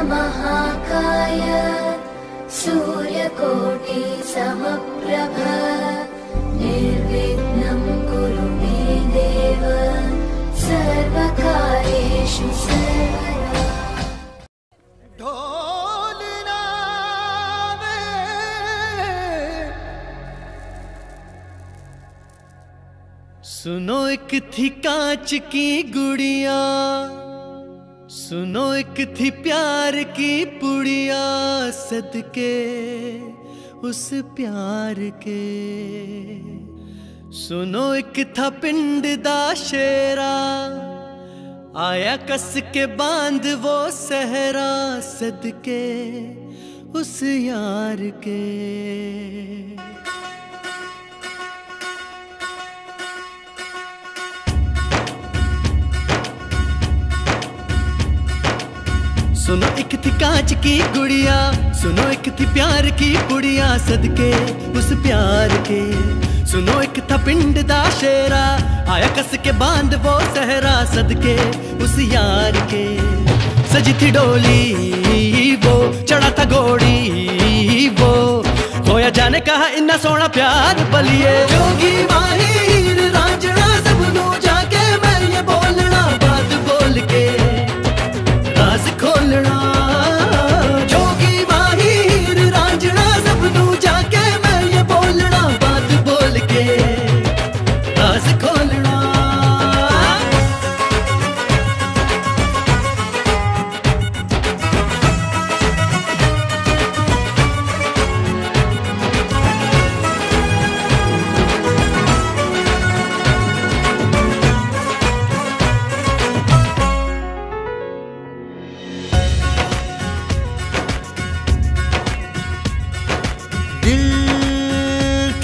महाकाय सूर्यकोटि समप्रभ निर्विघ्नं कुरु मे देव सर्वकार्येषु सर्वदा। सुनो एक थी कांच की गुड़िया, सुनो एक थी प्यार की पुड़िया, सदके उस प्यार के। सुनो एक था पिंड दा शेरा, आया कस के बांध वो सहरा, सदके उस यार के। सुनो एक थी कांच की गुड़िया, सुनो एक थी प्यार की पुड़िया, सदके उस प्यार के। सुनो एक था पिंड दा शेरा, आया कस के बांध वो सहरा, सदके उस यार के। सजी थी डोली वो, चढ़ा था घोड़ी वो, होया जाने कहा इन्ना सोना प्यार बलिए। जोगी माहिर रांझना सबनू जाके मैं ये बोलना, बात बोल के राज खोलना। जोगी माहिर रांझना सबनू जाके मैं ये बोलना, बात बोल के राज खोलना।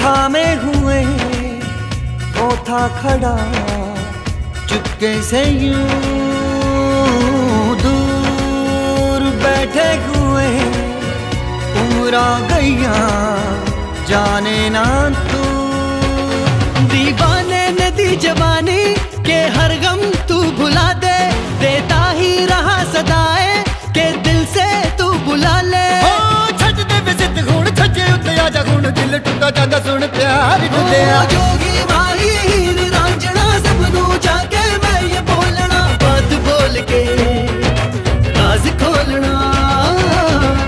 थामे हुए वो था खड़ा, चुपके से यूं दूर बैठे हुए। उम्र गैया जाने ना तू, दीवाने ने दी जवानी के हर गम तू भुला दे, देता ही रहा सदाए के दिल से तू बुला ले। छज दे विजित गुण छजे उत्ते आजा गुण, दिल टूटा जादा सुन प्यार डुलिया। जोगी माहिर रांझना सबनू जाके मैं ये बोलना, बात बोल के राज खोलना।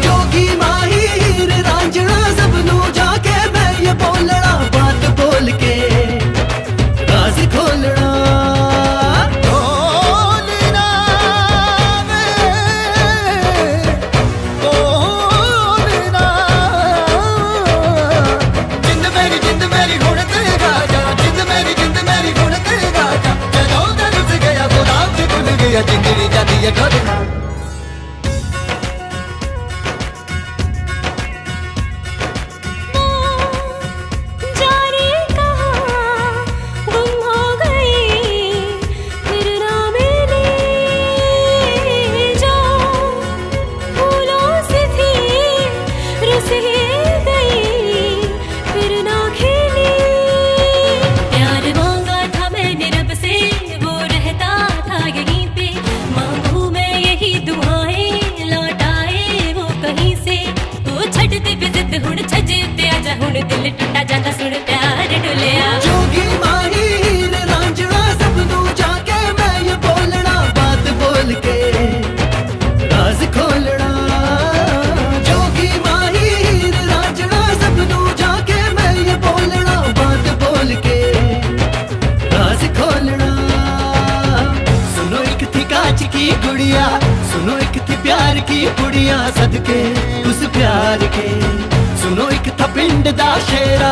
जोगी माहिर रांझना सबनू जाके मैं ये बोलना, बात बोल के राज खोलना। जिंदड़ी जाती है ढोलना। दिल टूटा जाता सुन प्यार डुलिया। जोगी माहिर रांझना सबनू जाके मैं ये बोलना, बात बोल के राज खोलना। जोगी माहिर रांझना सबनू जाके मैं ये बोलना, बात बोल के राज खोलना। सुनो एक थी कांच की गुड़िया, सुनो एक थी प्यार की पुड़िया, सदके उस प्यार के। सुनो एक था पिंड दा शेरा,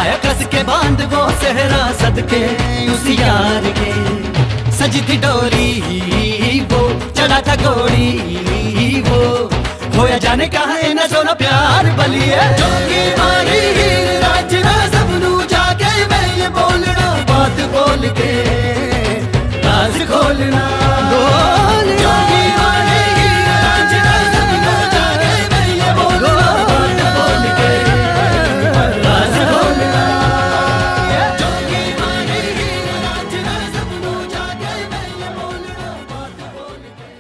आया कस के बांध वो सहरा, सदके उस यार के। सजी थी डोली वो, चढ़ा था घोड़ी वो, होया जाने कहा इन्ना सोना प्यार बलिए। जोगी माहिर रांझना सबनू जाके मैं ये बोलना, बात बोल के राज खोलना। जोगी माहिर रांझना सबनू जाके मैं ये बोलना, बात बोल के राज खोलना। जोगी माहिर रांझना सबनू जाके मैं ये बोलना, बात बोल के।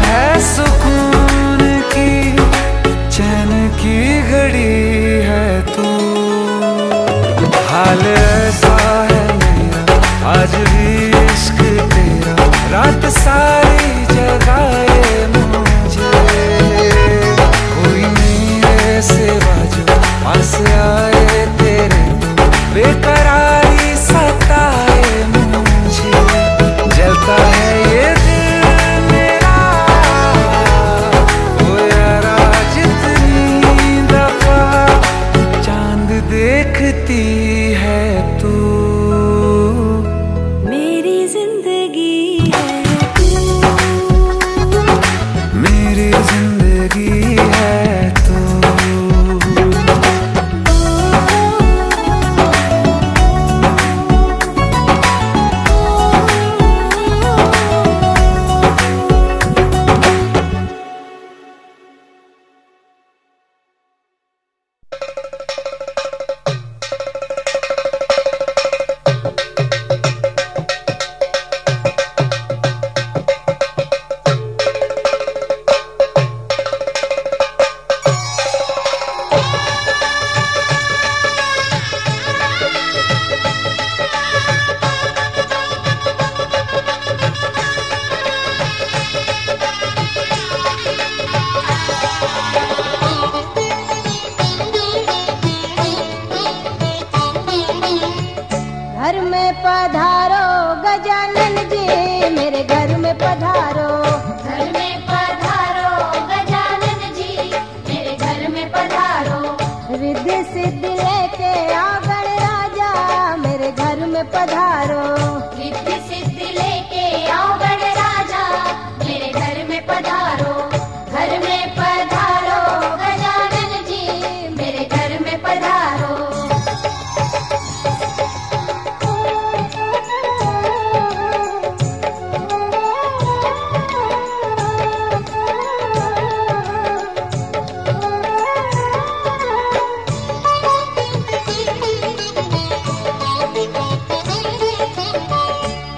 है सुकून की चैन की घड़ी है तू। हाल ऐसा है मेरा आज भी इश्क तेरा, रात सारी जगाए मुझे। कोई मेरे सिवा जो पास आए तेरे, तो बेकरारी सताए मुझे। जलता है ये दिल मेरा, ओ यारा जितनी दफा चांद देखती है तू। मेरी जिंदगी है तू, मेरी जिंदगी है तू। घर में पधारो गजानन जी, मेरे घर में पधारो। घर में पधारो गजानन जी, मेरे घर में पधारो। रिद्धि सिद्धि लेके आओ गणराजा, मेरे घर में पधारो। रिद्धि सिद्धि लेके आओ गणराजा, मेरे घर में पधारो। घर में पधारो गजानन जी, मेरे घर में पधारो।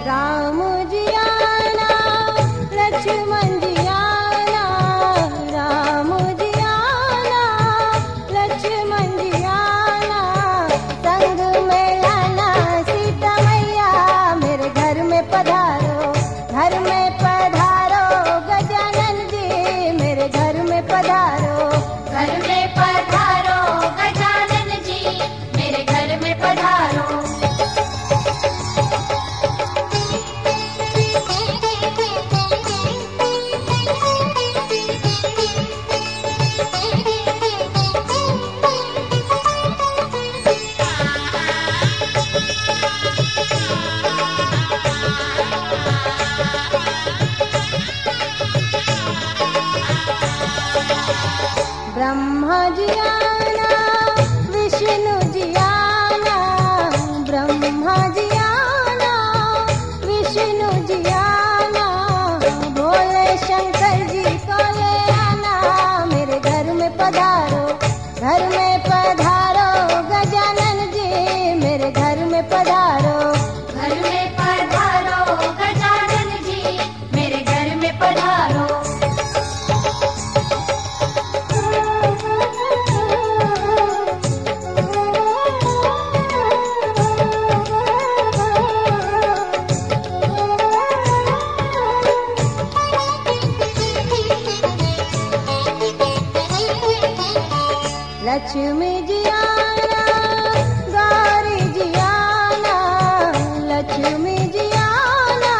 राम जी आना, लक्ष्मण जी आना, राम जी आना, लक्ष्मण जी आना। संग में लाना सीता मैया, मेरे घर में पधारो। घर में पधारो गजानन जी, मेरे घर में पधारो। घर में पधारो गजानन जी, मेरे घर में पधारो। ब्रह्मा जी आना, विष्णु जी आना, ब्रह्मा जी आना, विष्णु जी आना। भोले शंकर जी को ले आना, मेरे घर में पधारो। घर में पधारो गजानन जी, मेरे घर में पधारो। घर में पधारो गजानन जी, मेरे घर में पधारो। लक्ष्मी जी आना, गौरी जी आना, लक्ष्मी जी आना,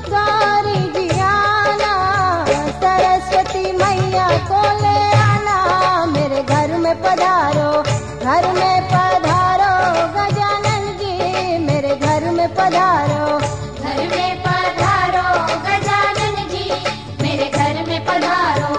गौरी जी आना। सरस्वती मैया को ले आना, मेरे घर में पधारो। घर में पधारो गजानन जी, मेरे घर में पधारो। घर में पधारो गजानन जी, मेरे घर में पधारो।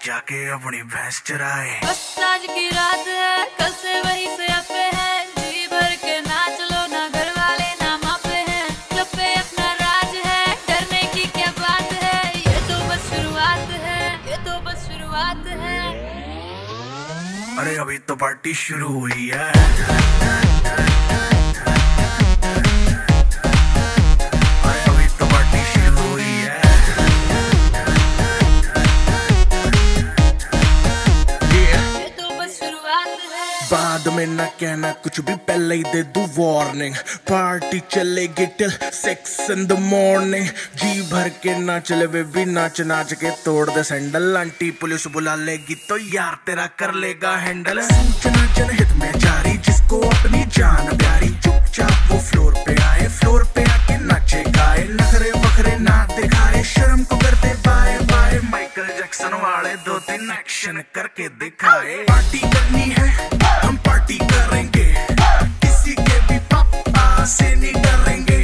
जाके अपनी भैंस चराए। बस आज की रात है, कल से वही से अपे है, जी भर के नाच लो ना घर वाले ना मापे हैं, जब पे अपना राज है, डरने की क्या बात है, ये तो बस शुरुआत है, ये तो बस शुरुआत है। अरे अभी तो पार्टी शुरू हुई है। बाद में ना कहना कुछ भी, पहले ही दे दूं वार्निंग। पार्टी चलेगी टिल 6 in the morning। जी भर के नाच ले वे भी, नाच नाच के तोड़ दे सैंडल। आंटी पुलिस बुला लेगी तो यार तेरा कर लेगा हैंडल। सूचना जनहित में जारी, जिसको अपनी जान प्यारी, चुपचाप वो फ्लोर पे आए, फ्लोर पे आके नाचे गाए, नखरे वखरे ना दिखाए, शर्म को कर दे बाय बाय। माइकल जैक्सन वाले 2-3 एक्शन करके दिखाए। पार्टी करनी है हम पार्टी करेंगे, किसी के भी पापा से नहीं डरेंगे।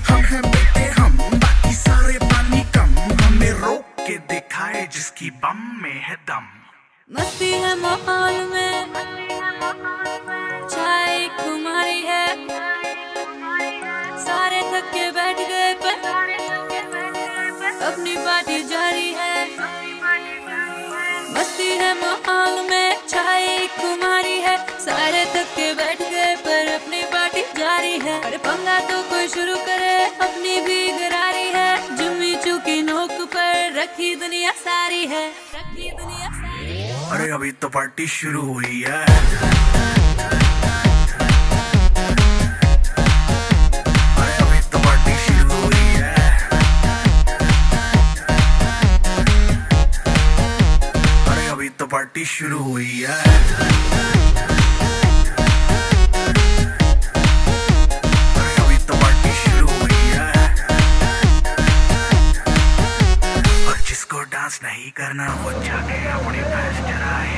हम हैं बेटे हम, बाकी सारे पानी कम, हमें रोक के दिखाए जिसकी बम में है दम। मस्ती है माहौल में, चाय खुमारी है, सारे थक के बैठ गए पर अपनी पार्टी जारी है। मस्ती है माहौल में, चाय खुमारी है, सारे थक के बैठ गए पर अपनी पार्टी जारी है। अरे पंगा तो कोई शुरू करे, अपनी भी गरारी है, जुम्मी चूकी नोक पर रखी दुनिया सारी है, रखी दुनिया सारी है। अरे अभी तो पार्टी शुरू हुई है। अरे अभी तो पार्टी शुरू हुई है। अरे अभी तो पार्टी शुरू हुई है। डांस नहीं करना वो जाके अपनी भैंस चराए।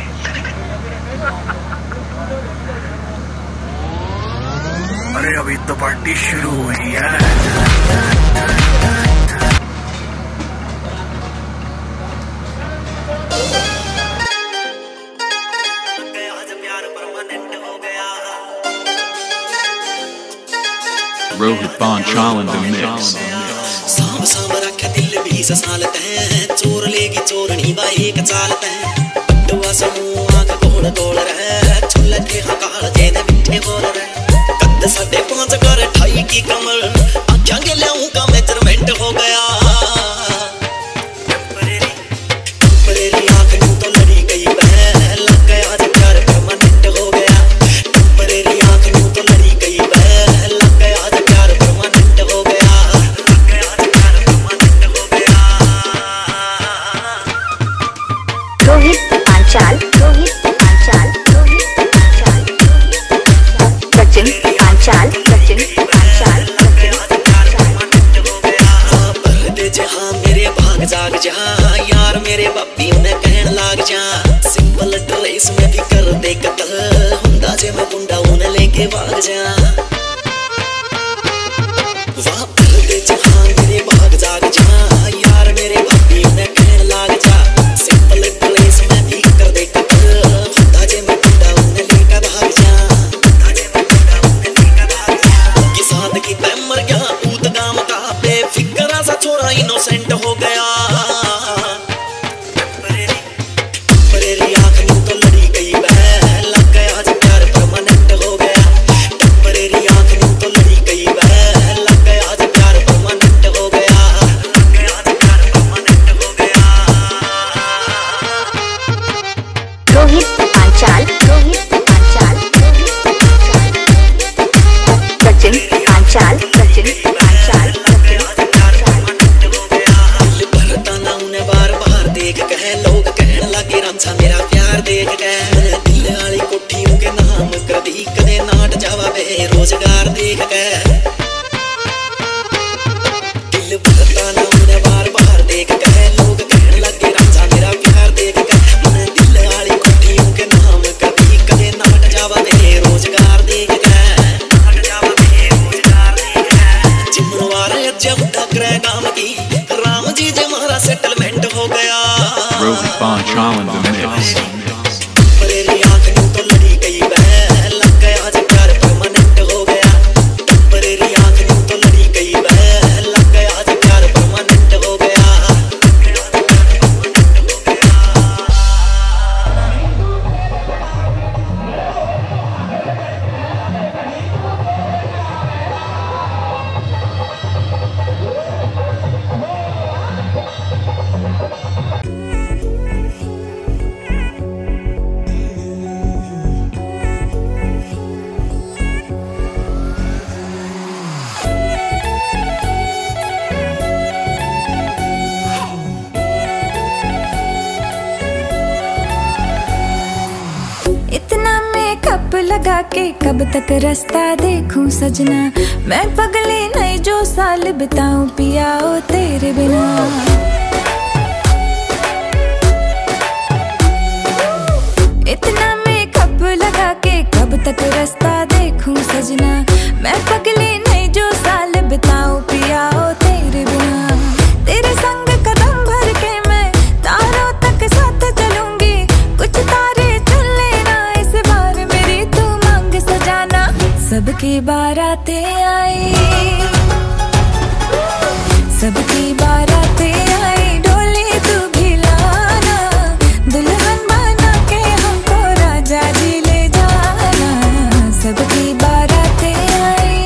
अरे अभी तो पार्टी शुरू हुई है। Rohit Bonchal in the mix. Samba Samba रखे दिल 20 साल तैं, चोर लेगी चोरनी बा एक चाल तैं। पट्टुआ समूह आंख गोल गोल रहे, छुल्ले थे हकाल जेने मिठे बोल रहे। कद 5.5 कर 28 की कमर, आख्या के लियाऊं का मेजरमेंट हो गया। टेम्परेरी आंख नूं तो लड़ी गई बह, लग गया आज प्यार परमानेंट हो गया। टेम्परेरी आंख नूं तो लड़ी गई बह, लग गया आज प्यार परमानेंट हो गया। रोहित पांचाल, रोहित पांचाल, रोहित पांचाल, सचिन पांचाल, सचिन पांचाल, दे जहां मेरे भाग जाग जा, यार मेरे बापी उन्हें कहन लाग जा। सिंपल ड्रेस में भी कर दे कतल, हुंदा जे मैं गुंडा उन्हें लेके भाग जा। वाह दे जहां मेरे भाग जाग जा, यार मेरे बापी उन्हें कहन लाग जा। सिंपल ड्रेस में भी कर दे कतल, हुंदा जे मैं गुंडा उन्हें लेके भाग जा। किसान की तै मर गया ऊत गाम का, बेफिक्रा सा छोरा इनोसेंट हो गया। टेम्परेरी आंख नूं तो लड़ी गई बह, लग गया आज प्यार परमानेंट हो गया। टेम्परेरी आंख नूं जावा बेरोजगार देख के दिल भरता ना उन्हें बार बार देख के लोग कहने लगे राजा मेरा प्यार देख के मन दिल वाली कोठियों के नाम कभी कदे नाट जावा बेरोजगार देख के नाट जावा बेरोजगार देख के जिम्मेवार जब तक रह काम की राम जी जे हमारा सेटलमेंट हो गया Rohit Bonchal in the mix. लगा के कब तक रास्ता देखूं सजना मैं पगली नहीं जो साल बिताऊं पिया ओ तेरे बिना इतना मेकअप लगा के कब तक रास्ता देखूं सजना मैं पगली नहीं जो साल बिताऊं पिया ओ तेरे बिना तेरे संग कदम भर के मैं तारों तक साथ चलूंगी कुछ तारे चल लेना इस बार मेरी तू मांग सजाना सबकी बारातें आई सबकी बारातें आई डोली तू भी लाना दुल्हन बना के हमको राजा जी ले जाना सबकी बारातें आई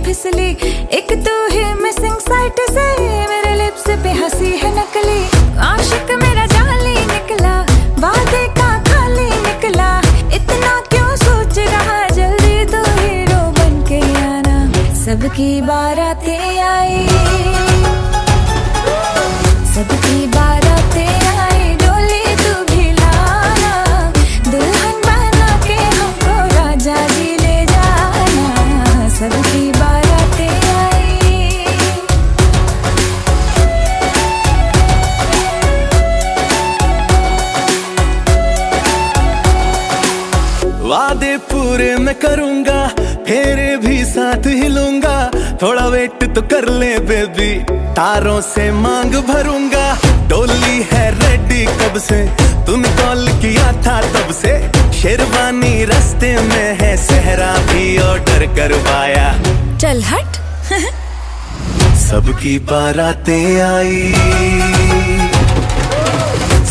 फिसली एक तू ही मिसिंग साइट से मेरे लिप्स पे हंसी है नकली आशिक मेरा जाली निकला वादे का खाली निकला इतना क्यों सोच रहा जल्दी तो हीरो बन के आना सबकी बारातें आई सबकी बारातें आई डोली तू भी लाना दुल्हन बना के हमको राजा जी ले जाना सबकी वादे पूरे मैं करूंगा फेरे भी साथ हिलूंगा थोड़ा वेट तो कर ले बेबी तारों से मांग भरूंगा डोली है रेडी कब से तूने कॉल किया था तब से शेरवानी रास्ते में है सहरा भी ऑर्डर करवाया चल हट सबकी बारातें आई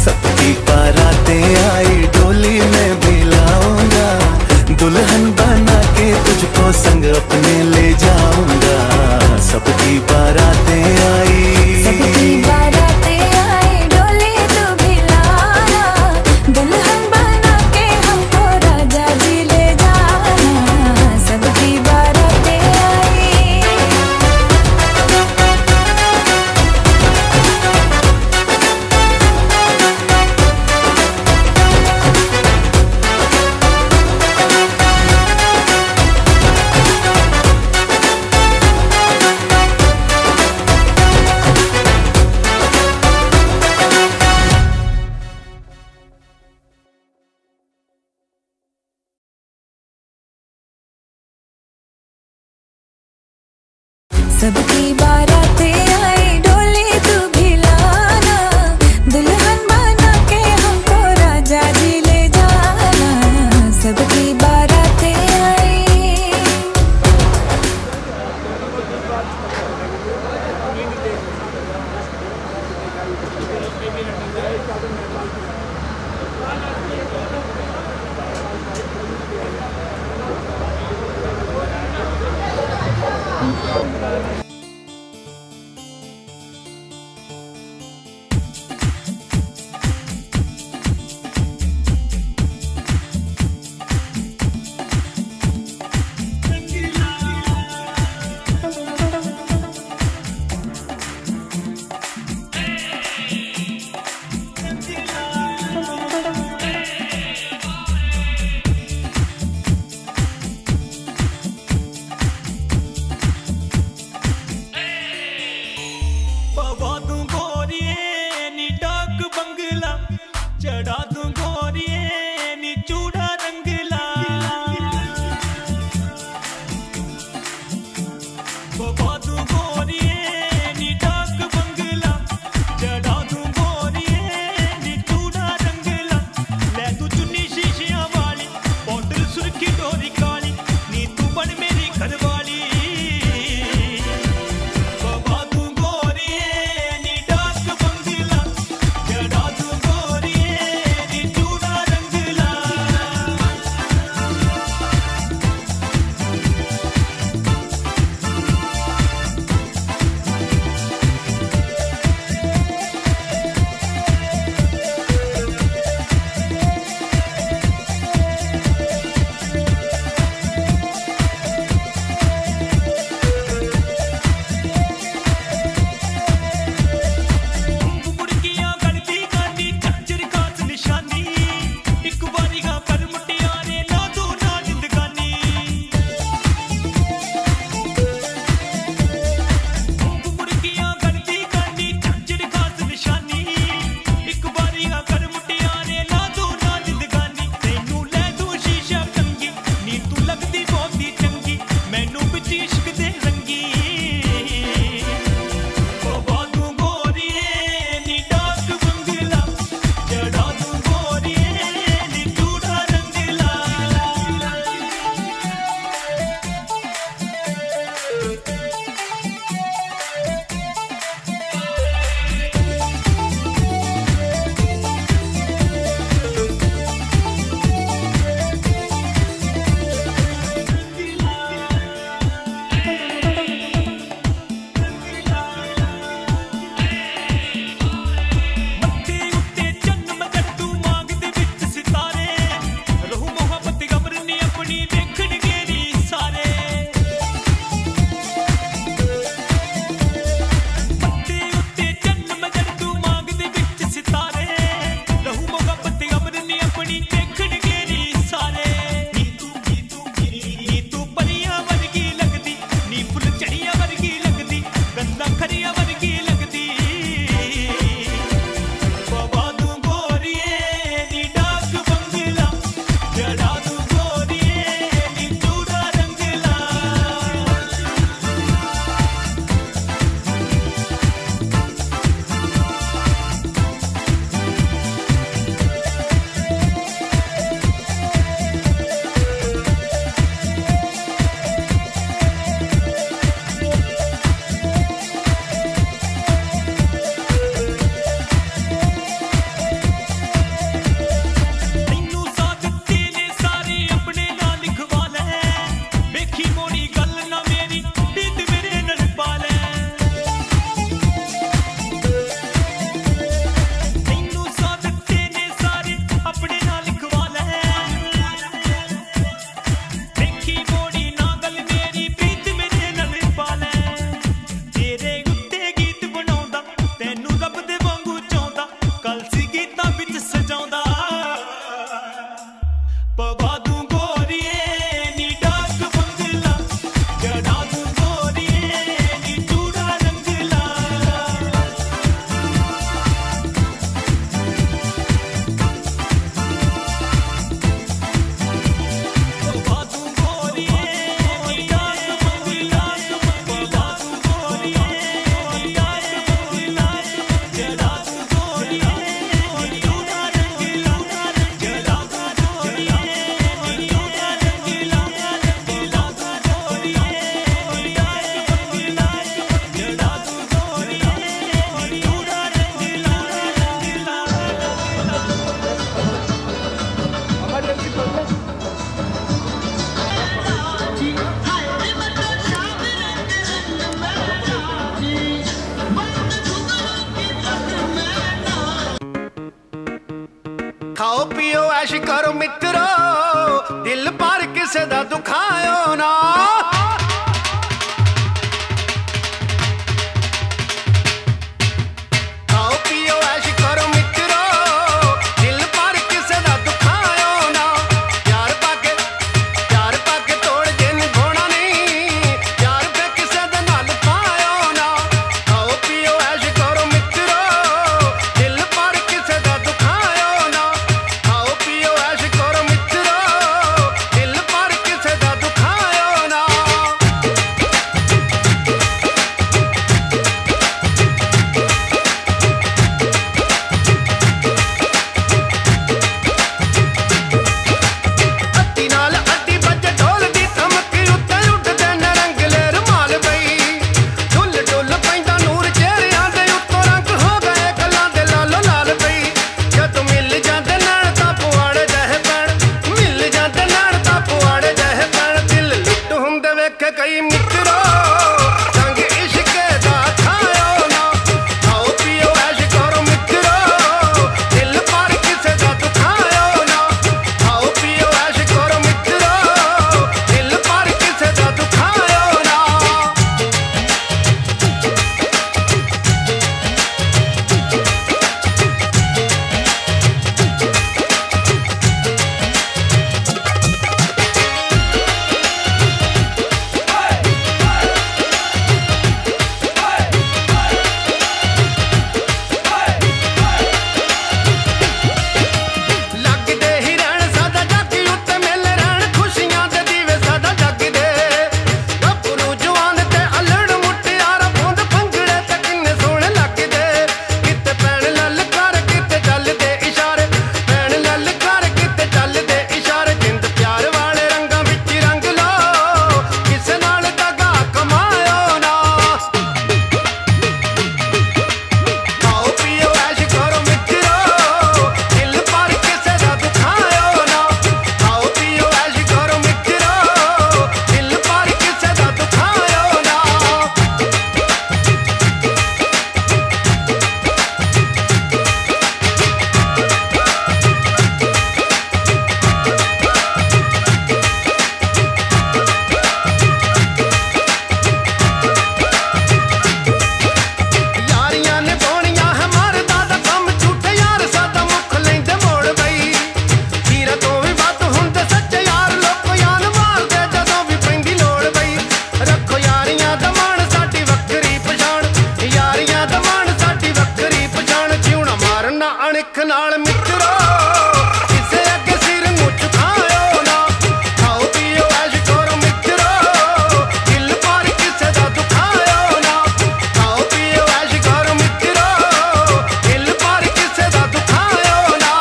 सबकी बारातें आई डोली में भी लाऊंगा दुल्हन बना के तुझको संग अपने ले जाऊंगा सबकी बारातें आई सबकी बारातें आई डोली तू भी लाना दुल्हन बना के हमको राजा जी ले जाना सबकी बारातें आई सबकी बारातें आई डोली तू भी लाना दुल्हन बना के हमको राजा जी ले जाना सबकी बारातें आई गोरिए नी डाक बंगला चढ़ा दूं गोरिए नी चूड़ा रंगला बबा दूं गोरिए नी डाक बंगला चढ़ा दूं गोरिए नी चूड़ा रंगला ले तू चुन्नी शीशियां वाली बॉटल सुर्खी डोरी काली नी तू बन मेरी घरवाली बबा दूं गोरिए नी डाक बंगला चढ़ा दूं गोरिए नी चूड़ा रंगला मुड़कियां गलती करनी झंझर खास निशानी एक बारी गा कर मुटियारे ना दो ना जिंदगानी मुड़कियां गलती करनी झंझर खास निशानी एक बारी गा कर मुटियारे ना दो ना जिंदगानी तैनू ले दो शीशा टंगी नी तू लगदी बहुत ही चंगी मैनू बिच इश्क दे रंगी बबा दूं गोरिए नी डाक बंगला चढ़ा दूं गोरिए नी चूड़ा रंगला मत्थे उत्ते चन्न मगर तू मांग दे विच सितारे रहू मोहब्बत गबर नी अपनी वेखण गेरी सारे मत्थे उत्ते चन्न मगर तू मांग दे विच सितारे रहू मोहब्बत गबर नी अपनी वेखण गेरी सारे नी तू परियां वर्गी लगदी नी फुल चढ़िया वर्गी लगदी गंदा खरिया वर्गी लगदी बबा दूं गोरिए नी डाक बंगला चढ़ा दूं गोरिए नी चूड़ा रंगला तैनू साथ तेने सारे अपने नाल लिखवा ले वेखी मोड़ी गल ना मेरी बीत मेरे नाल पा ले तैनू साथ तेने सारे अपने नाल लिखवा ले वेखी मोड़ी ना गल मेरी बीत मेरे नाल पा ले तेरे उत्ते गीत बनाउंदा तैनू रब दे वांगू चाहुंदा कलसी गीतां विच सजाउंदा बबा दूं गोरिए नी डाक बंगला चढ़ा दूं गोरिए नी चूड़ा रंगला बबा दूं गोरिए नी डाक बंगला बबा दूं गोरिए नी डाक बंगला चढ़ा दूं गोरिए नी चूड़ा रंगला चढ़ा दूं गोरिए नी चूड़ा रंगला बबा दूं गोरिए नी डाक बंगला चढ़ा दूं गोरिए नी चूड़ा खाओ पियो ऐश करो मित्रो दिल पर किसे दा दुखायो ना खाओ पियो ऐश करो मित्रो दिल पर किसे दा दुखायो ना प्यार पाके तोड़ जिन घोड़ा नहीं प्यार पे किसे दे नाल पायो ना खाओ पियो ऐश करो मित्रो ना अणख नाल मित्रो किसे अगे सिर नूं झुकायो ना खाओ पियो ऐश करो मित्रो दिल पर किसे दा दुखायो ना खाओ पियो ऐश करो मित्रो दिल पर किसे दा दुखायो ना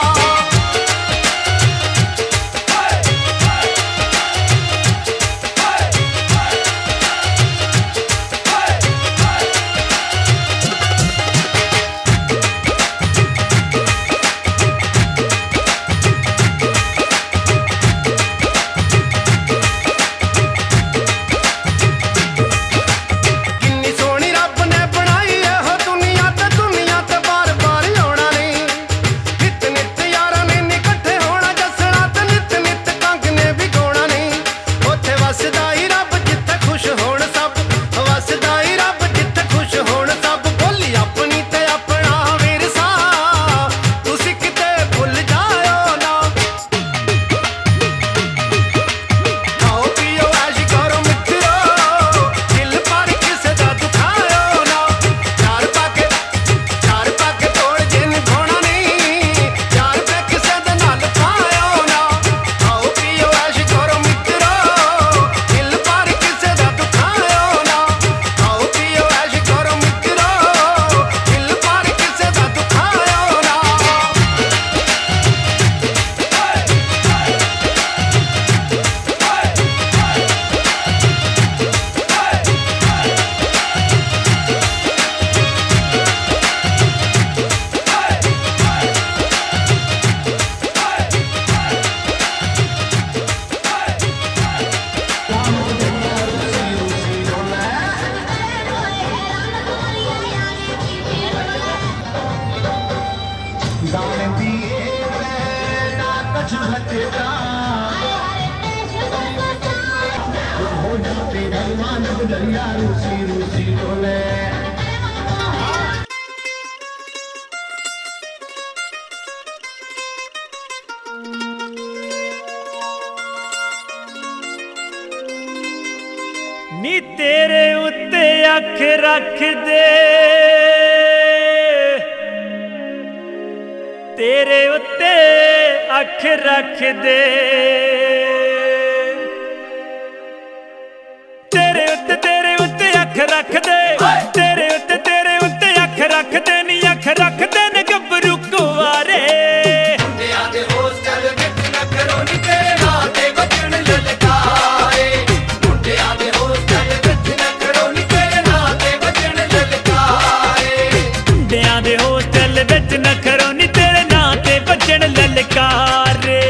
नी तेरे उत्ते अख रख दे तेरे उत्ते अख रख दे तेरे उत्ते अख रख दे तेरे उत्ते अख रख दे नी अख रख दे न गब्बरू कुवारे ललकारे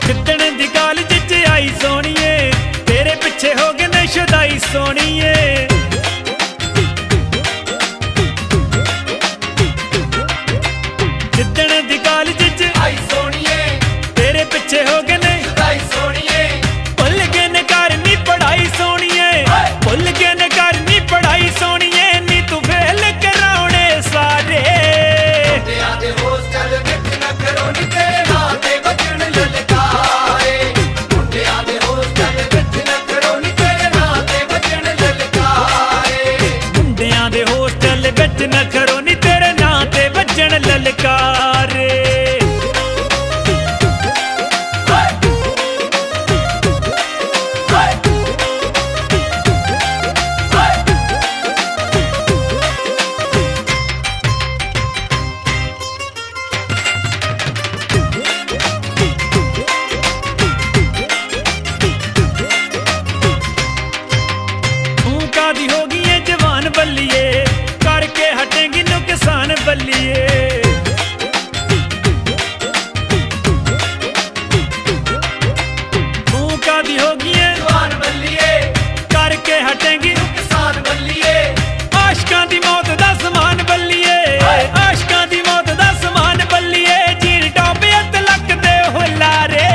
जितने दी गाल जिच आई सोनिए तेरे पिछे हो गए न शुदाई सोनिए जितने दी गाल जिच आई सोनिए तेरे पिछे हो गए न शुदाई सोनिए भुल गए न करनी पढ़ाई सोनिए भुल गए न करनी पढ़ाई सोनिए नी तू फेल कराउणे सारे आदे हॉस्टल विच न करो नी तेरे नाल ते बजण ललकारे मुंडे आदे हॉस्टल विच न करो नी तेरे नाल ते बजण ललकारे मुंडे आदे हॉस्टल विच न करो नी तेरे नाल ते बजण ललकारे बल्लिए करके हटेंगी नुकसान बल्लिए भूखा दी होगी जवान बल्लिए करके हटेंगी नुकसान बल्लिए आशकां दी मौत दा समान बल्लिए आशकां दी मौत दा समान बल्लिए जीन टॉप अत लक दे हुलारे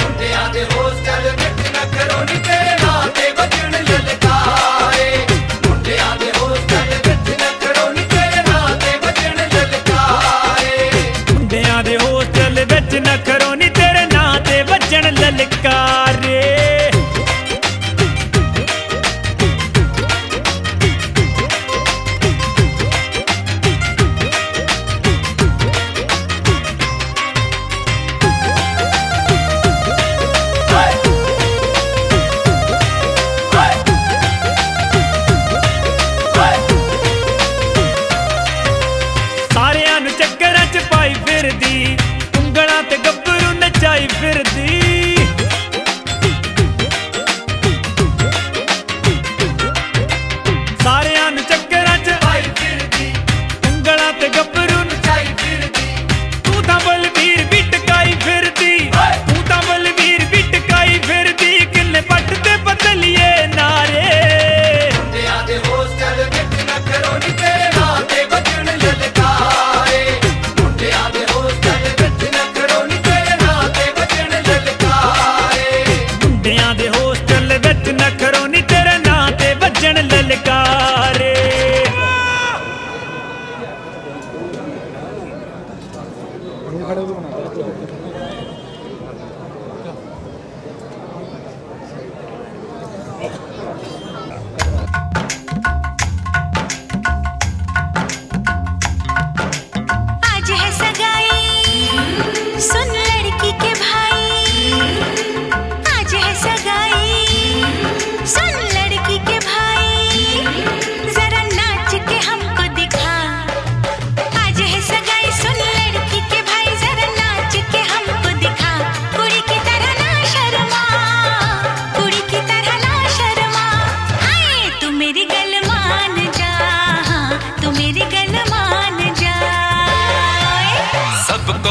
मुंडियां दे हॉस्टल विच न करो नी तेरे नाल ते बजण तेरे हॉस्टल विच नखरोनी तेरे नां ते वजन ललकारे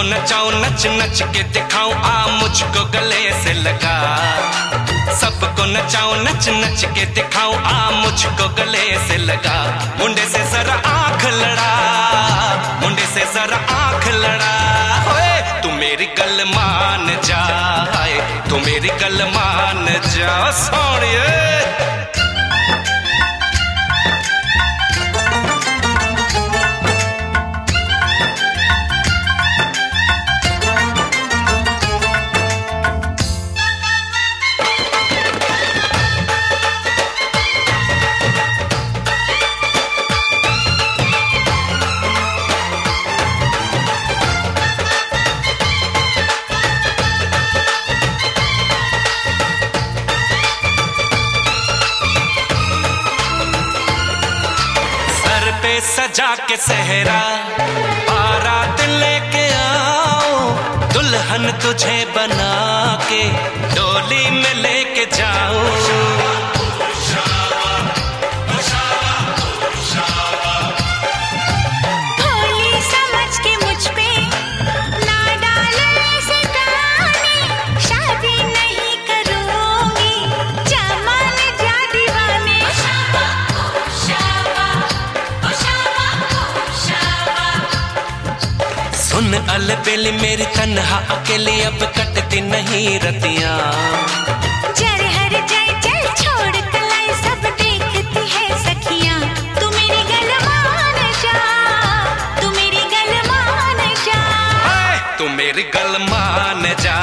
नचाऊं नच नच के दिखाऊं आ मुझको गले से लगा सबको नचाऊं नच नच के दिखाऊं आ मुझको गले से लगा मुंडे से जरा आंख लड़ा मुंडे से जरा आंख लड़ा ओए तू मेरी गल मान जा तू मेरी गल मान जा सोनिए सजा के सहरा बारात लेके आओ दुल्हन तुझे बना के डोली में लेके जाओ भोली समझ के मुझ पे ना डालो ऐसे गाने शादी नहीं करूंगी जमान जा दीवाने सुन अलबेली मेरी तन्हा अकेली अब कटती नहीं रतियां जर हर जाए चल छोड़ कलाई सब देखती है सखियां तू मेरी गल मान जा तू मेरी गल मान जा तू मेरी गल मान जा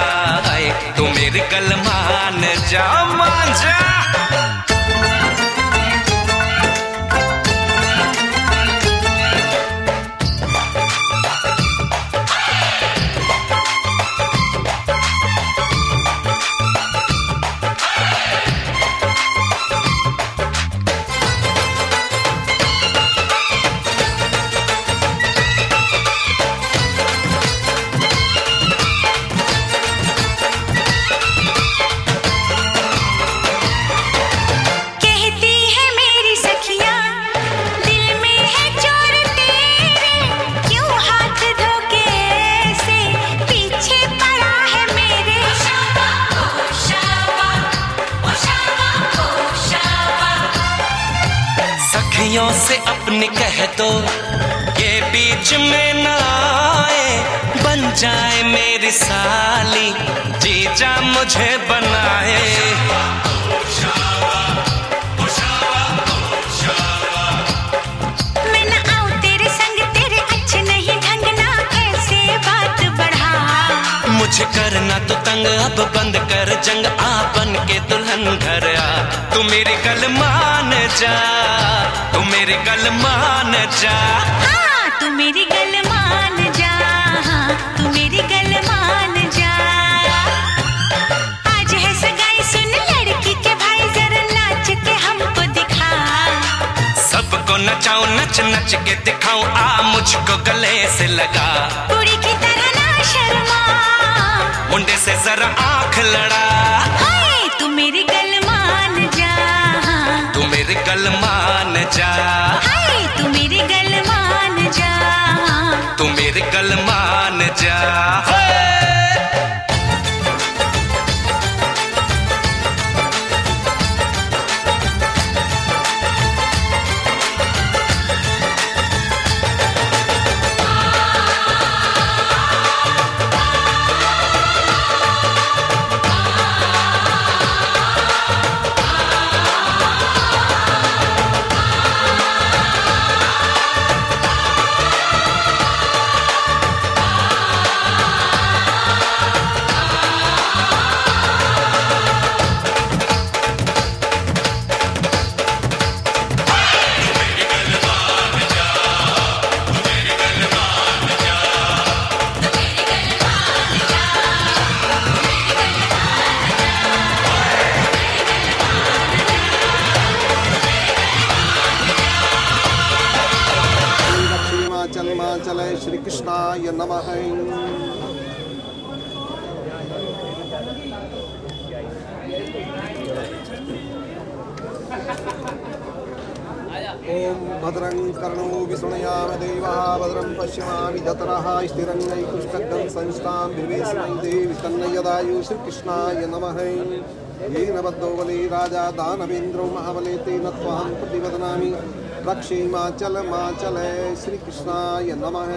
तू मेरी गल मान जा मान जा से अपनी कह दो ये बीच में ना आए बन जाए मेरी साली जीजा मुझे बनाए मैं ना आऊं तेरे संग तेरे अच्छे नहीं ढंग ना ऐसे बात बढ़ा मुझे करना तो तंग अब बंद कर जंग आ बन के दुल्हन घर आ तू मेरी गल मान जा तू मेरी गल मान जा हाँ तू मेरी गल मान जा तू मेरी गल मान जा आज है सगाई सुन लड़की के भाई जरा नाच के हमको दिखा सबको नचाऊं नच नच के दिखाऊं आ मुझको गले से लगा कुड़ी की तरह ना शर्मा मुंडे से जरा आंख लड़ा हाय तू मेरी गल मान जा तू मेरी गल मान जा हाय तू मेरी गल मान जा तू मेरी गल मान जा नमः। ओम भद्रं कर्णो विष्णुयाम देवः भद्रं पश्यमामि जतरः स्थिरंगैकुष्ठं संस्थां विवेस्मै देवी तन्नयदायु श्रीकृष्णाय नमः। येन बद्धो बले राजा दानवेन्द्रो महाबले तेन त्वां प्रतिवदनामि रक्षेमाचल श्रीकृष्णाय नमः।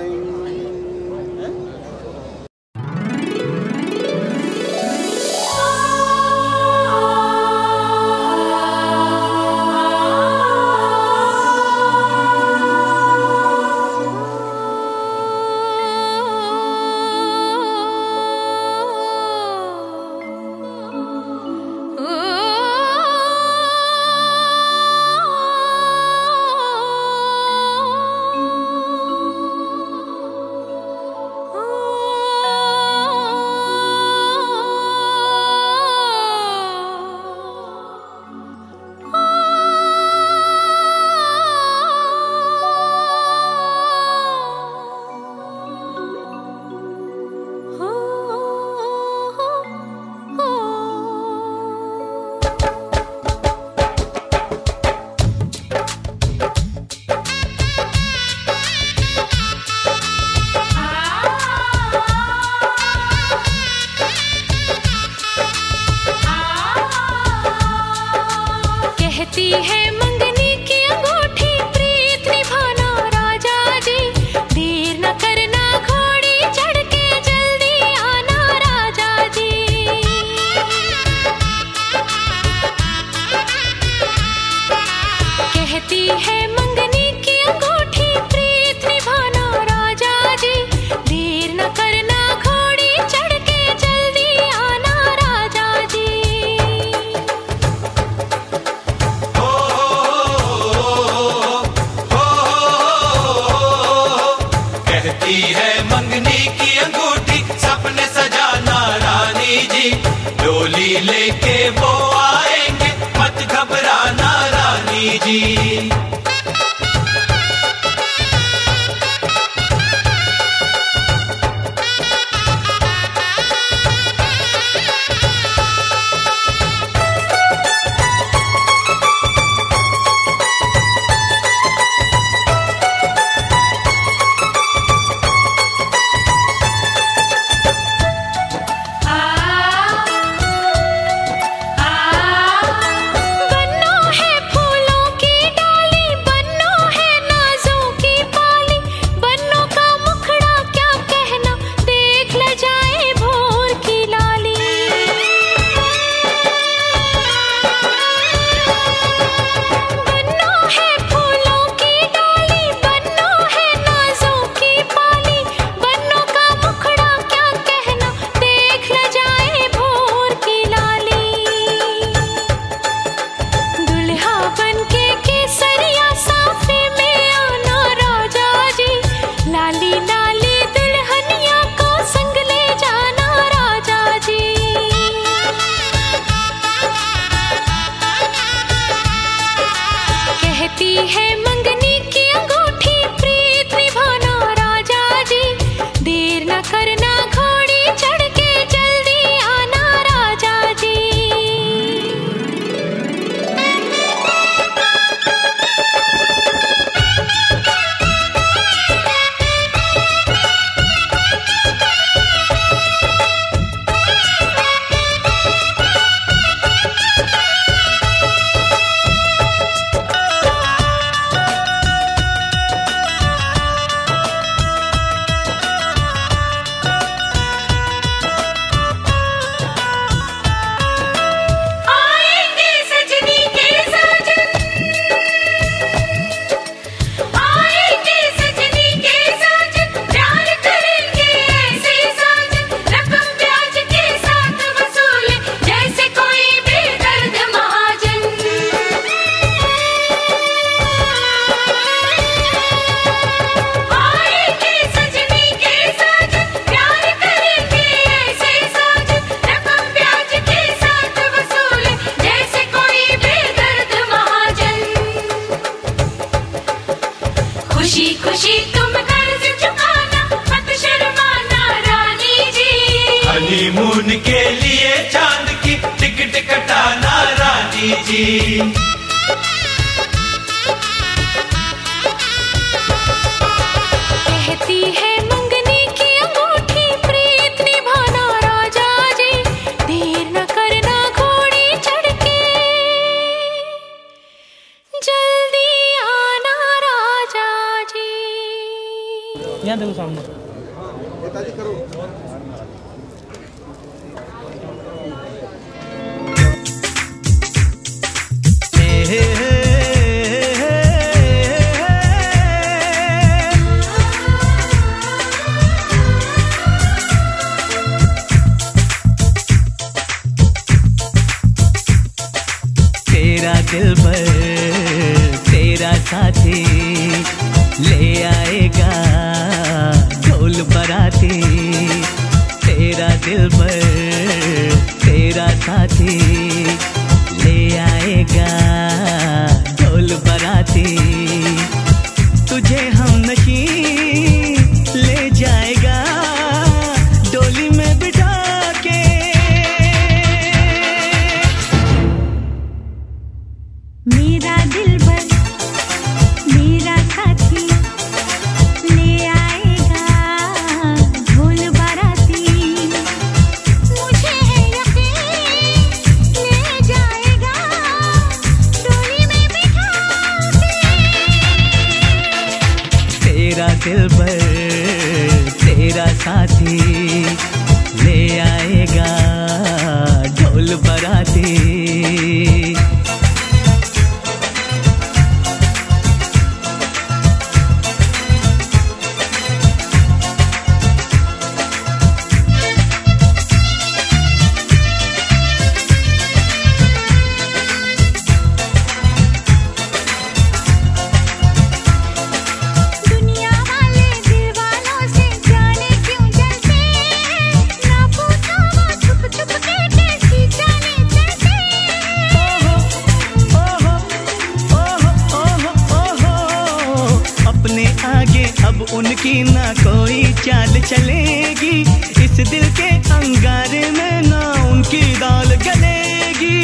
जी। कहती है मंगनी की अंगूठी प्रीत निभाना राजा जी, देर न करना घोड़ी चढ़ के जल्दी आना राजा जी। यहाँ देखो सामने पिताजी करो। तेरा दिलबर तेरा साथी ले आएगा ढोल बराती। तेरा दिलबर तेरा साथी ले आएगा ढोल बराती। तुझे हम नशी ले जाएगा डोली में बिठा के। मेरा दिलबर मेरा साथी ले आएगा ढोल बाराती। मुझे है यकीन ले जाएगा डोली में बिठा के। तेरा दिलबर तेरा साथी ले आएगा ढोल बराती। दुनिया वाले दीवानों से जाने क्यों जलते हैं, ना पूछो वो छुप छुप के कैसी जाने चलते हैं। अपने आगे अब उनकी ना कोई चाल चलेगी। इस दिल के अंगारे में ना उनकी दाल गलेगी।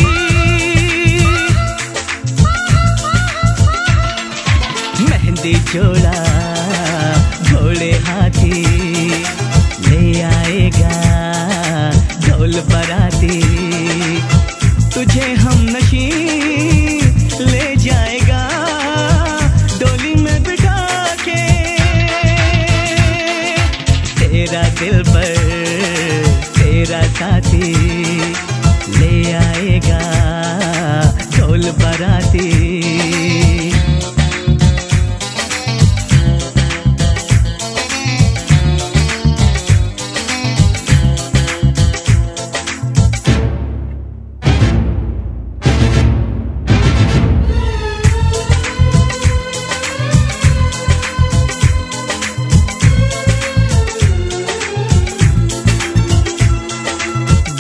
मेहंदी जोड़ा घोड़े हाथी ले आएगा ढोल बराती। तुझे हम नशी ले जाएगा डोली में बिठा के। तेरा दिलबर तेरा साथी ले आएगा ढोल बराती।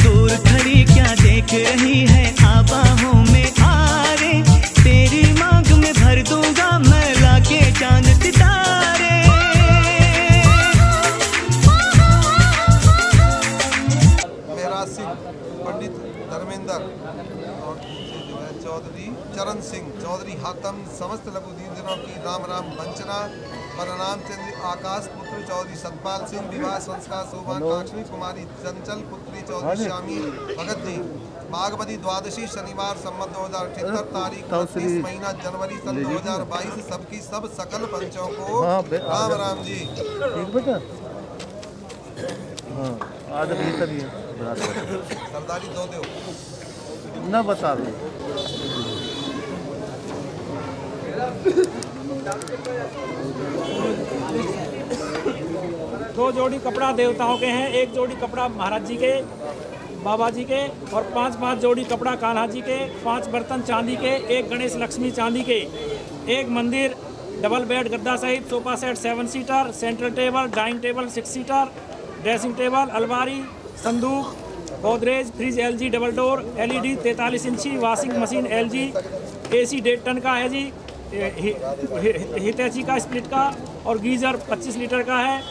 दूर खड़ी क्या देख रही है आबाहों में आ रे। तेरी मांग में भर दूंगा मैं लाके चांद सितारे। मेहराज सिंह, पंडित धर्मेंद्र और चौधरी चरण सिंह, चौधरी हातम, समस्त लघु दीनजनों की राम राम वंचना। परनाम चंद्र आकाश पुत्र चौधरी सतपाल सिंह, विवाह संस्कार शोभा काक्षणी कुमारी चंचल पुत्री चौधरी श्यामी भगत जी। माघवती द्वादशी शनिवार संवत 2078 तारीख 29 महीना जनवरी सन 2022। सबकी सब सकल पंचों को राम राम जी। सरदारी दो दो न बता दो। दो जोड़ी कपड़ा देवताओं के हैं, एक जोड़ी कपड़ा महाराज जी के बाबा जी के, और 5 जोड़ी कपड़ा कान्हा जी के, 5 बर्तन चांदी के, एक गणेश लक्ष्मी चांदी के, एक मंदिर, डबल बेड गद्दा सहित sofa set 7 seater, central table, dining table 6 seater, dressing table, अलमारी, संदूक, Godrej, fridge LG double door, LED 43 इंची, washing machine LG, AC 1.5 ton का है जी, हितैची का स्प्लिट का, और गीज़र 25 लीटर का है,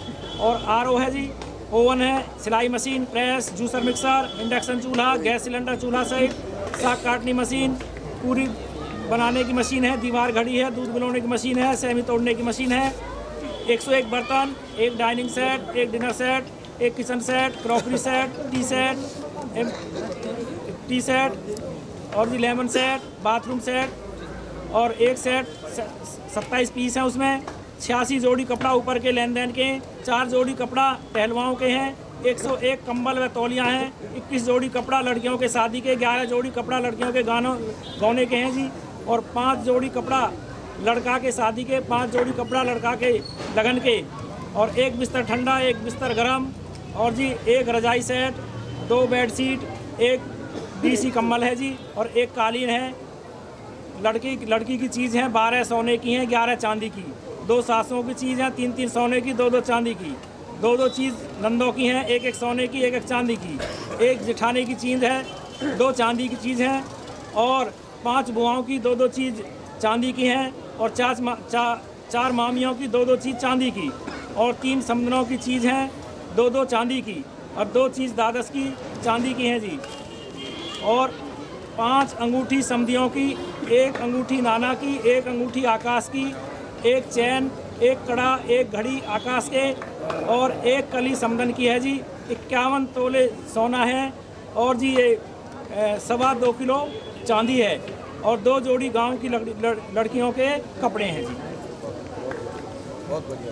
और RO है जी, ओवन है, सिलाई machine, press, juicer mixer, induction चूल्हा, गैस सिलेंडर चूल्हा सहित, साग काटनी मशीन, पूरी बनाने की मशीन है, दीवार घड़ी है, दूध बनाने की मशीन है, सेमी तोड़ने की मशीन है, 101 बर्तन, एक डाइनिंग सेट, एक डिनर सेट, एक kitchen set, crockery set, T set और जी लेमन सेट, बाथरूम सेट और एक सेट 27 पीस हैं उसमें, 86 जोड़ी कपड़ा ऊपर के लेन देन के, 4 जोड़ी कपड़ा पहलवाओं के हैं, 101 कंबल व तौलियाँ हैं, 21 जोड़ी कपड़ा लड़कियों के शादी के, 11 जोड़ी कपड़ा लड़कियों के गौने के हैं जी, और 5 जोड़ी कपड़ा लड़का के शादी के, 5 जोड़ी कपड़ा लड़का के लगन के, और एक बिस्तर ठंडा, एक बिस्तर गरम और जी एक रजाई सेट, 2 बेड शीट, एक DC कंबल है जी और एक कालीन है। लड़की की चीज़ हैं 12 सोने की हैं, 11 चांदी की, 2 सासों की चीज़ हैं 3 सोने की, 2 चांदी की, 2 चीज़ नंदों की हैं, 1 सोने की, 1 चांदी की, 1 जेठानी की चीज़ है, 2 चांदी की चीज़ हैं और 5 बुआओं की 2 चीज़ चांदी की हैं और 4 मामियों की 2 चीज़ चांदी की और 3 समधनों की चीज़ हैं 2 चांदी की और 2 चीज़ दादस की चांदी की हैं जी, और 5 अंगूठी समधियों की, 1 अंगूठी नाना की, 1 अंगूठी आकाश की, 1 चैन, 1 कड़ा, 1 घड़ी आकाश के और 1 कली समधन की है जी। 51 तोले सोना है और जी ये 2.25 किलो चांदी है और 2 जोड़ी गांव की लड़कियों के कपड़े हैं जी। बहुत बढ़िया।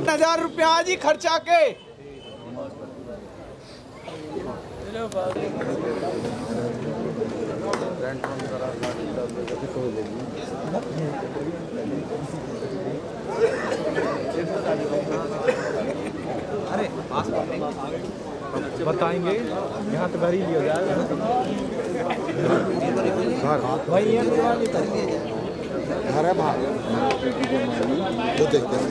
1000 रुपया जी खर्चा के। अरे बताएंगे यहाँ तो गाड़ी लिया जाएगा भाई, ये घर है बाहर वो देखते हैं।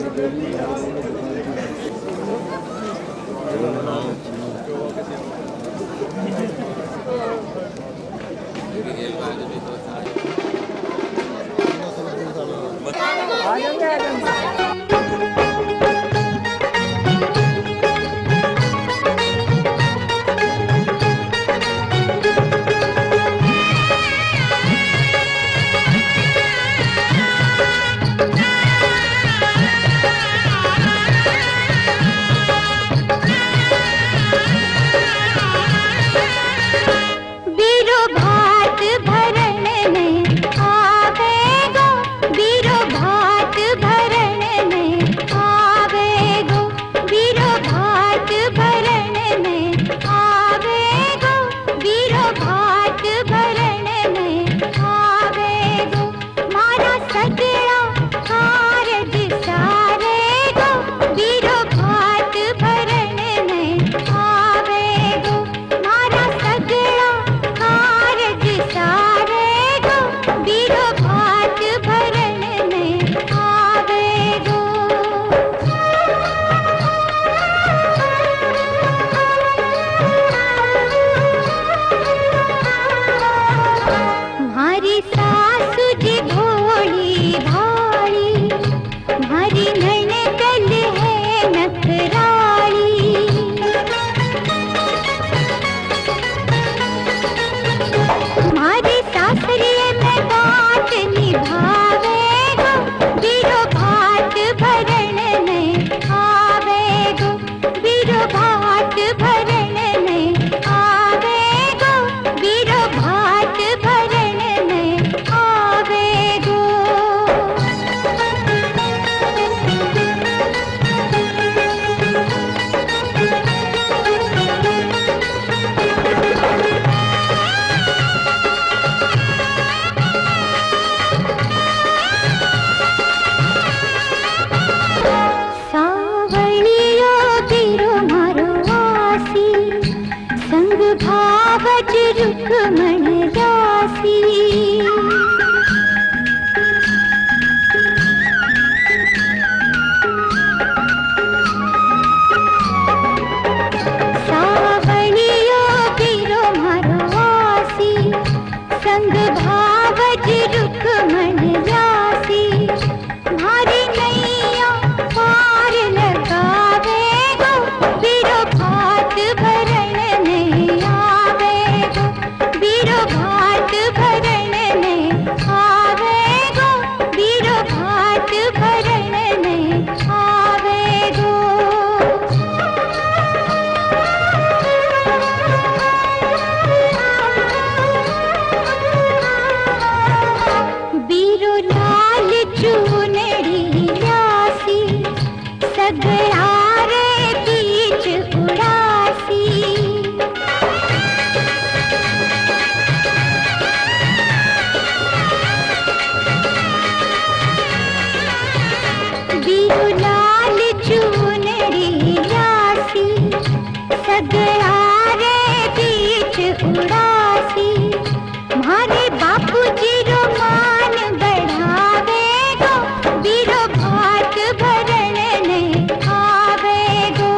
भार लगावे गो बीरो भार झगड़ा रे बीच उड़ासी मारे बापू जी रो मान बढ़ावे गो बीरो भात भरण ने आवे गो।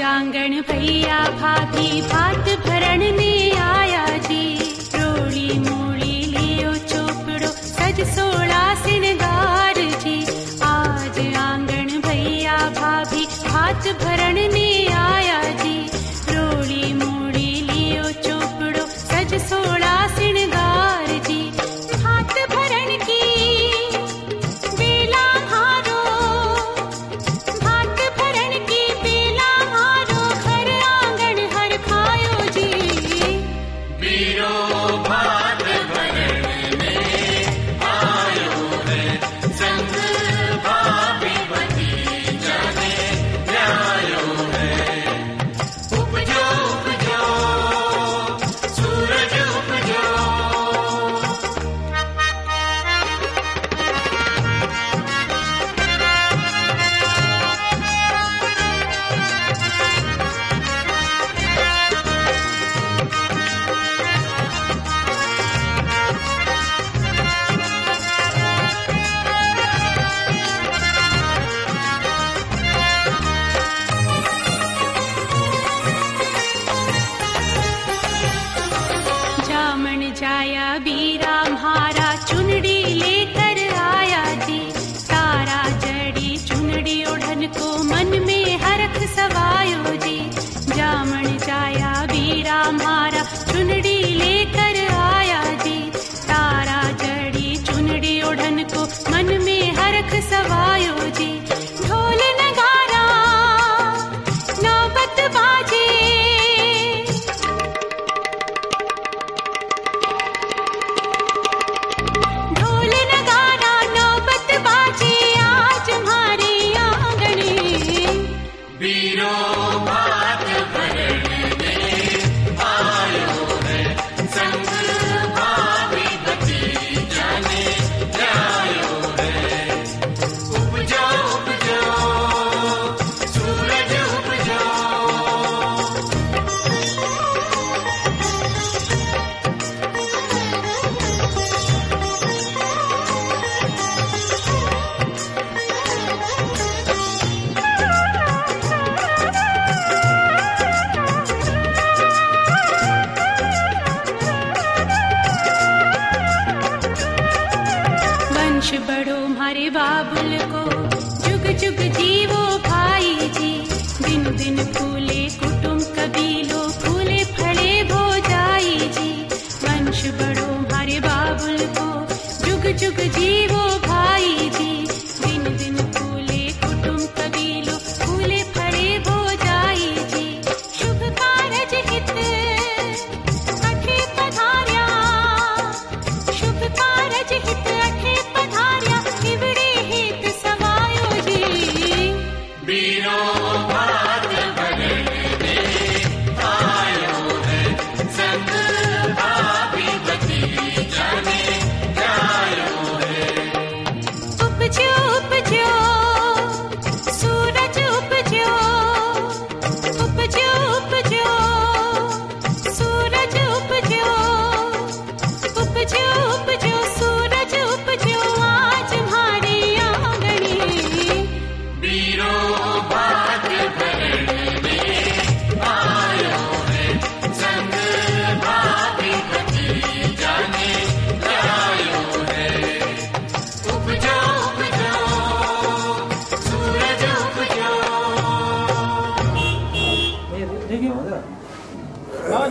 आंगन भैया भाभी भात भरण में आया जी। रोड़ी मूड़ी लियो चोपड़ो सज सोड़ा सिनगार जी। आज आंगन भैया भाभी भात भरण में आया जी। रोड़ी मूड़ी लियो चोपड़ो सज सोड़ा सिनगार जी। भात भरण की बेला हारो, भात भरण की बेला हारो, घर आंगन हर खायो जी। बीरो भात भरण में आयो है, संग भाभी भतीजा ने न्यायो है। उपजो उपजो सूरज उपजो। जामन जाया बीरा म्हारा चुनड़ी लेकर आया जी। तारा जड़ी चुनड़ी ओढ़न को मन में हरख सवायो जी। जामन जाया बीरा म्हारा चुनड़ी लेकर आया जी। तारा जड़ी चुनड़ी ओढ़न को मन में हरख सवायो जी। ढोल नगारा नौबत बाजे, ढोल नगारा नौबत बाजे आज हमारे आंगने। बीरो भात भरण में आयो है, संग भाभी भतीजा ने न्यायो है। उपजो उपजो सूरज उपजो। वंश बड़ो हमारे बाबुल को जुग जुग जीवो भाई जी। दिन दिन फूले कुटुंब कबीलो फूले फले भोजा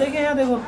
देखिए यहाँ देखो।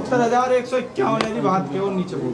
$71,151 है जी बात के और नीचे बोल।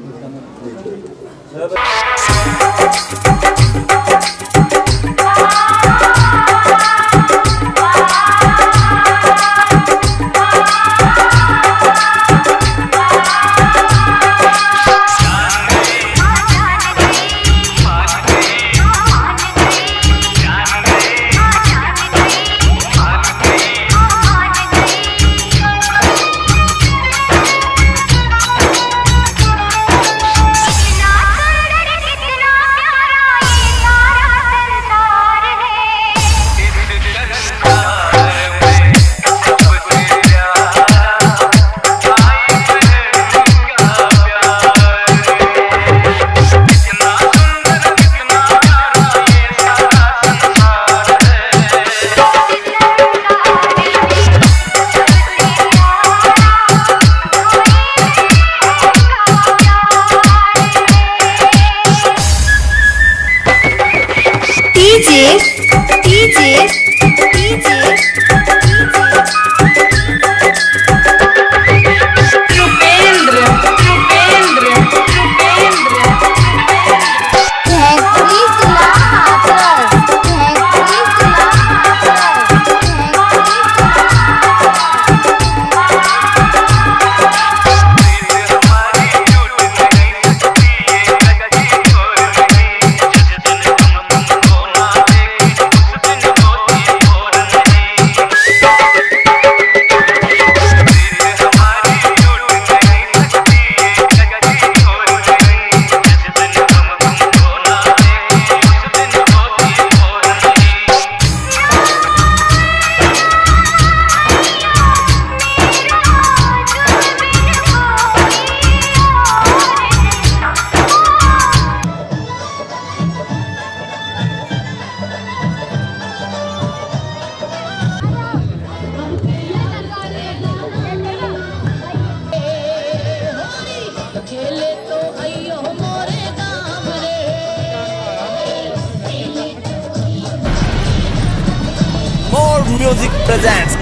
Music presents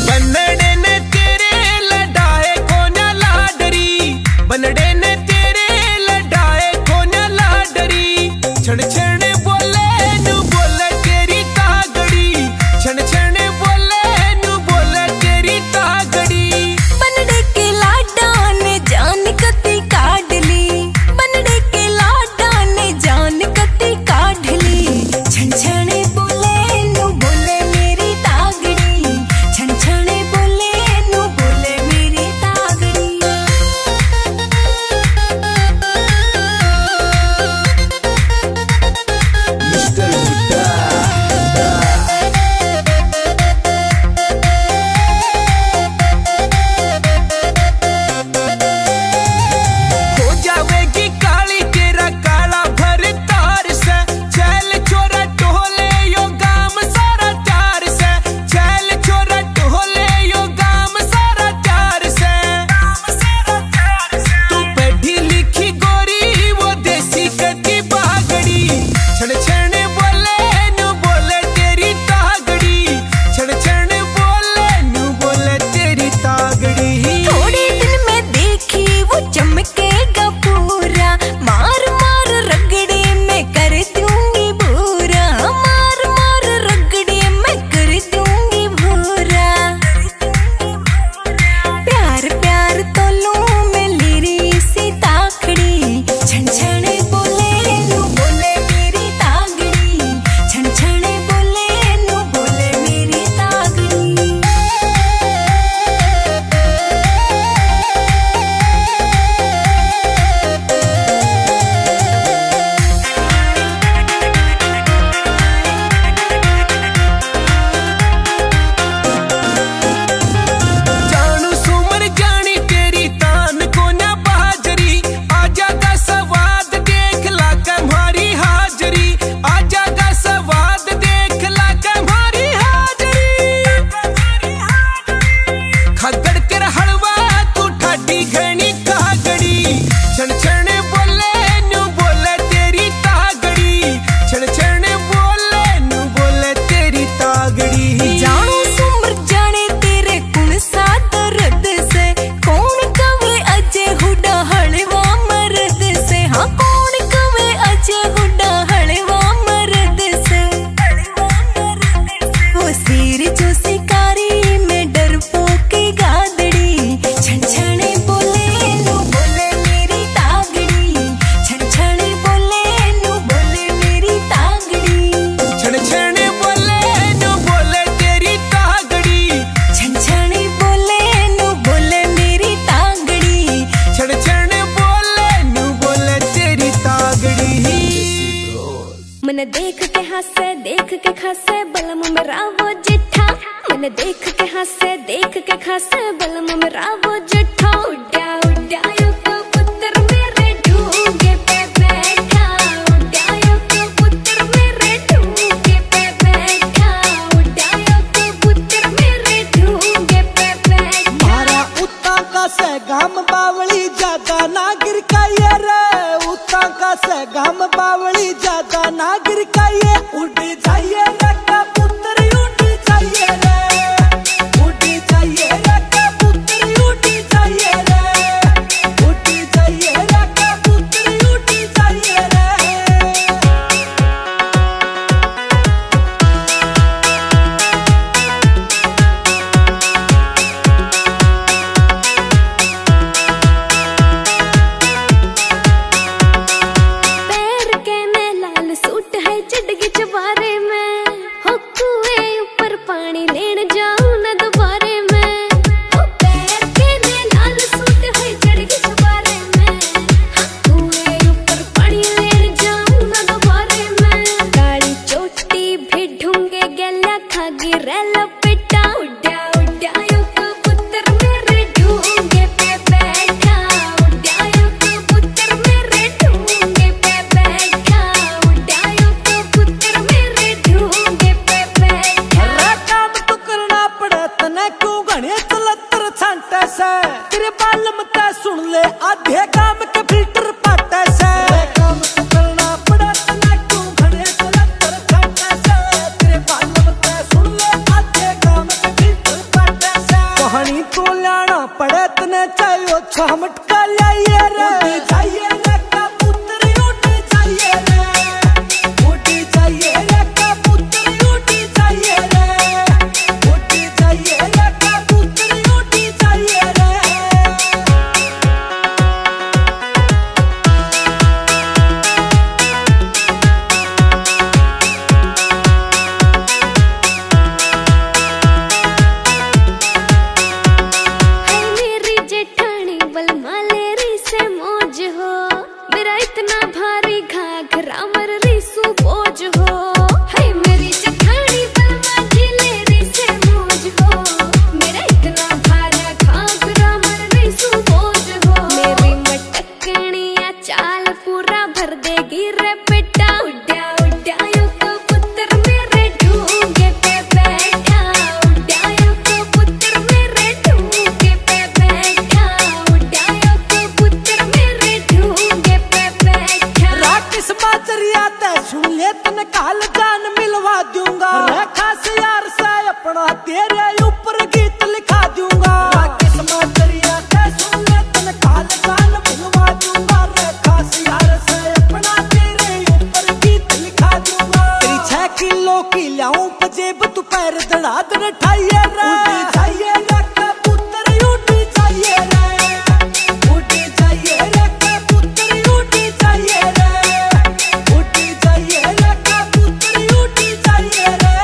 बनड़े ने तेरे लड़ाए कोना लाडरी, बनड़े ने तेरे लड़ाए कोना लाडरी, छण छण बोले नु बोले तेरी तागड़ी, छण छण बोले नु बोले तेरी तागड़ी। बनड़े के लाडा ने जान कती काढ़ ली, बनड़े के लाडा ने जान कती काढ़ ली, छण छण बोले नु बोले मेरी तागड़ी, छण छण बोले नु बोले मेरी तागड़ी। के खासे बलम मेरा वो जिठा, मैंने देख के खासे बलम मेरा वो जिठा। उड्या उड्या यो कबूतर मेरे ढूंगे पे बैठा, उड्या यो कबूतर मेरे ढूंगे पे बैठा, उड्या यो कबूतर मेरे ढूंगे पे बैठा। मारा उता का से गाम बावली ज्यादा ना गिर का ये रे, उता का से गाम बावली ज्यादा ना गिर का ये। उड़ जाइए रे कबूतर उड़ जाइए रे, उड़ जाइए रे कबूतर उड़ जाइए रे, उड़ जाइए रे कबूतर उड़ जाइए रे। पैर के में लाल सूट है चढ़गी चबारे में, हो कुएं ऊपर पानी लेन जाऊं न दोबारे में। हो पैर के में लाल सूट है चढ़गी चबारे में, हो कुएं ऊपर पानी लेन जाऊं न दोबारे में। काली चोटी भी ढूंगे गला खागी रेल पिटा। उड्या उड्या यो कबूतर मेरे ढूंगे पे बैठा, उड्या यो कबूतर मेरे ढूंगे पे बैठा, उड्या यो कबूतर मेरे ढूंगे पे बैठा। रे काम तो करना पड़े तने क्यों घने चलतर छांटे से, तेरे बालम ते सुन ले आधे काम के फिल्टर पाटे से। रे काम तो करना पड़े तने क्यों घने चलतर छांटे से, तेरे बालम ते सुन ले आधे काम के फिल्टर पाटे से। कहानी तो लाना पड़े तने चाहिए छमट का लाइए रे। उड़ जाइए रे कबूतर उड़ जाइए रे, उड़ जाइए रे कबूतर उड़ जाइए रे, उड़ जाइए रे कबूतर उड़ जाइए रे। हाय मेरी जेठानी बलमा लेरी से मौज हो, मेरा इतना भारी घाघरा मर रिसू बोझ हो। हाय मेरी जेठानी बलमा जी लेरी से मौज हो, मेरा इतना भारा घाघरा मर रिसू बोझ हो। मेरी मटकनिया चाल पूरा भर देगी रे बेटा। उड्या उड्या यो कबूतर मेरे ढूंगे पे बैठा, उड्या यो कबूतर मेरे ढूंगे पे बैठा, उड्या यो कबूतर मेरे ढूंगे पे बैठा। राकेश बाजरिया ते सुन ले तने काल जान मिलवा दूंगा, रे खास यार से अपना तेरे ऊपर गीत लिखा दूंगा। राकेश बाजरिया ते सुन ले तने काल जान मिलवा दूंगा, रे खास यार से अपना तेरे ऊपर गीत लिखा दूंगा। तेरी 6 किलो की लाऊं पजेब तू पैर दड़ा दड़ ठाइए रे। उड़ जाइए रे कबूतर उड़ जाइए रे, उड़ जाइए रे कबूतर उड़ जाइए रे, उड़ जाइए रे कबूतर उड़ जाइए रे।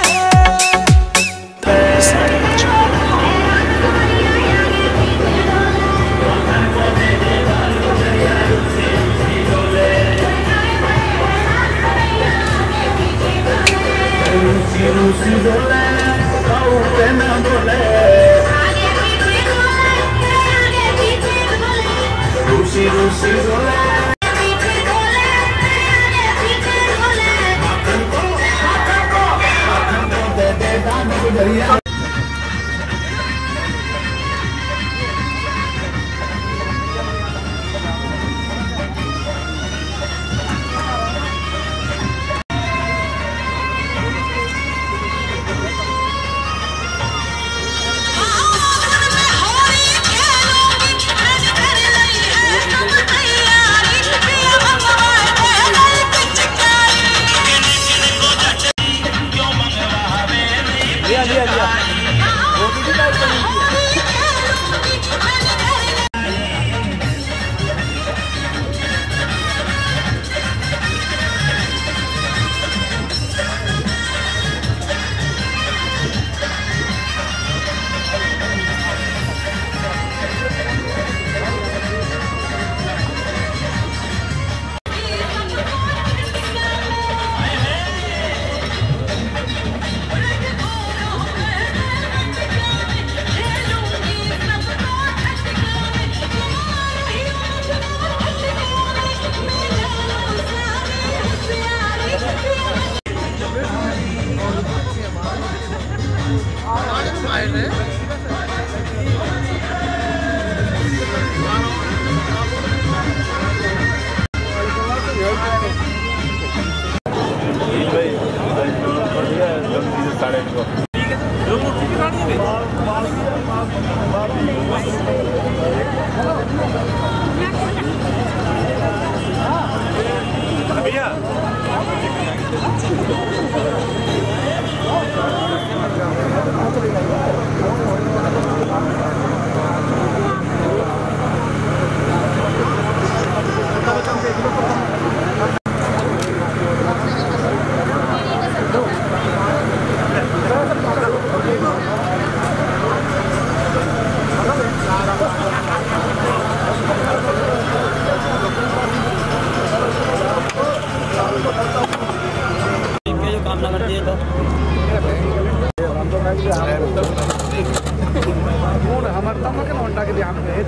हमारे तम के नोंटा के ध्यान में है